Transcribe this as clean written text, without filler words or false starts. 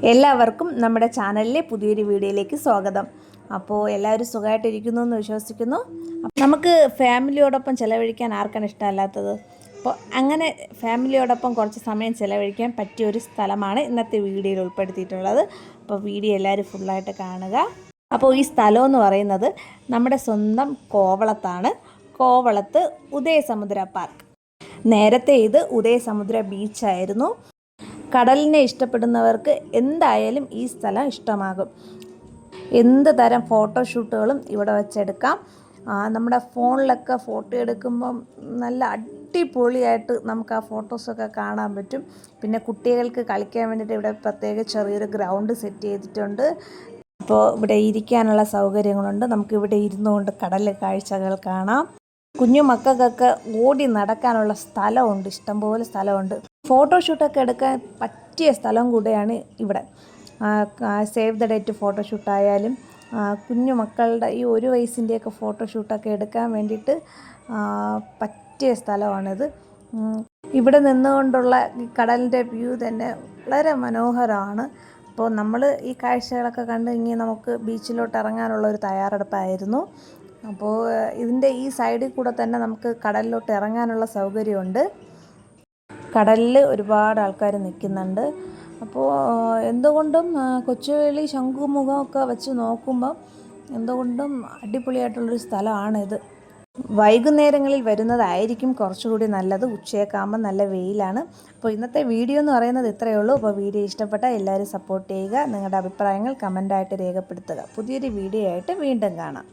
എല്ലാവർക്കും നമ്മുടെ ചാനലിലെ പുതിയൊരു വീഡിയോയിലേക്ക് സ്വാഗതം. അപ്പോൾ എല്ലാവരും സുഖമായിട്ടിരിക്കുന്നു എന്ന് വിശ്വസിക്കുന്നു. നമുക്ക് ഫാമിലിയോടൊപ്പം ചിലവഴിക്കാൻ ആർക്കാണ് ഇഷ്ടമല്ലാത്തത്? അപ്പോൾ അങ്ങനെ ഫാമിലിയോടൊപ്പം കുറച്ച് സമയം ചിലവഴിക്കാൻ പറ്റിയൊരു സ്ഥലമാണ് ഇന്നത്തെ വീഡിയോയിൽ ഉൾപ്പെടുത്തിയിട്ടുള്ളത്. അപ്പോൾ വീഡിയോ എല്ലാവരും ഫുള്ളായിട്ട് കാണുക. അപ്പോൾ ഈ സ്ഥലം എന്ന് പറയുന്നത് നമ്മുടെ സ്വന്തം കോവളത്താണ്. കോവളത്ത് ഉദയസമുദ്ര പാർക്ക്. നേരത്തെ ഇത് ഉദയസമുദ്ര ബീച്ചായിരുന്നു. കടലിനെ ഇഷ്ടപ്പെടുന്നവർക്ക് എന്തായാലും ഈ സ്ഥലം ഇഷ്ടമാകും. എന്ത് തരം ഫോട്ടോഷൂട്ടുകളും ഇവിടെ വെച്ചെടുക്കാം. നമ്മുടെ ഫോണിലൊക്കെ ഫോട്ടോ എടുക്കുമ്പം നല്ല അടിപൊളിയായിട്ട് നമുക്ക് ആ ഫോട്ടോസൊക്കെ കാണാൻ പറ്റും. പിന്നെ കുട്ടികൾക്ക് കളിക്കാൻ വേണ്ടിയിട്ട് ഇവിടെ പ്രത്യേക ചെറിയൊരു ഗ്രൗണ്ട് സെറ്റ് ചെയ്തിട്ടുണ്ട്. അപ്പോൾ ഇവിടെ ഇരിക്കാനുള്ള സൗകര്യങ്ങളുണ്ട്. നമുക്കിവിടെ ഇരുന്നുകൊണ്ട് കടൽ കാഴ്ചകൾ കാണാം. കുഞ്ഞു മക്കൾക്കൊക്കെ ഓടി നടക്കാനുള്ള സ്ഥലമുണ്ട്, ഇഷ്ടംപോലെ സ്ഥലമുണ്ട്. ഫോട്ടോഷൂട്ടൊക്കെ എടുക്കാൻ പറ്റിയ സ്ഥലം കൂടെയാണ് ഇവിടെ. സേവ് ദ ഡേറ്റ് ഫോട്ടോഷൂട്ടായാലും കുഞ്ഞു മക്കളുടെ ഈ 1 വയസ്സിൻ്റെയൊക്കെ ഫോട്ടോഷൂട്ടൊക്കെ എടുക്കാൻ വേണ്ടിയിട്ട് പറ്റിയ സ്ഥലമാണിത്. ഇവിടെ നിന്നുകൊണ്ടുള്ള ഈ കടലിൻ്റെ വ്യൂ തന്നെ വളരെ മനോഹരമാണ്. അപ്പോൾ നമ്മൾ ഈ കാഴ്ചകളൊക്കെ കണ്ട് ഇനി നമുക്ക് ബീച്ചിലോട്ട് ഇറങ്ങാനുള്ള ഒരു തയ്യാറെടുപ്പായിരുന്നു. അപ്പോൾ ഇതിൻ്റെ ഈ സൈഡിൽ കൂടെ തന്നെ നമുക്ക് കടലിലോട്ട് ഇറങ്ങാനുള്ള സൗകര്യമുണ്ട്. കടലിൽ ഒരുപാട് ആൾക്കാർ നിൽക്കുന്നുണ്ട്. അപ്പോൾ എന്തുകൊണ്ടും കൊച്ചുവേളി ശംഖുമുഖമൊക്കെ വെച്ച് നോക്കുമ്പോൾ എന്തുകൊണ്ടും അടിപൊളിയായിട്ടുള്ളൊരു സ്ഥലമാണിത്. വൈകുന്നേരങ്ങളിൽ വരുന്നതായിരിക്കും കുറച്ചുകൂടി നല്ലത്. ഉച്ചയൊക്കെ ആകുമ്പോൾ നല്ല വെയിലാണ്. അപ്പോൾ ഇന്നത്തെ വീഡിയോ എന്ന് പറയുന്നത് ഇത്രയേ ഉള്ളൂ. അപ്പോൾ വീഡിയോ ഇഷ്ടപ്പെട്ടാൽ എല്ലാവരും സപ്പോർട്ട് ചെയ്യുക. നിങ്ങളുടെ അഭിപ്രായങ്ങൾ കമൻ്റായിട്ട് രേഖപ്പെടുത്തുക. പുതിയൊരു വീഡിയോ ആയിട്ട് വീണ്ടും കാണാം.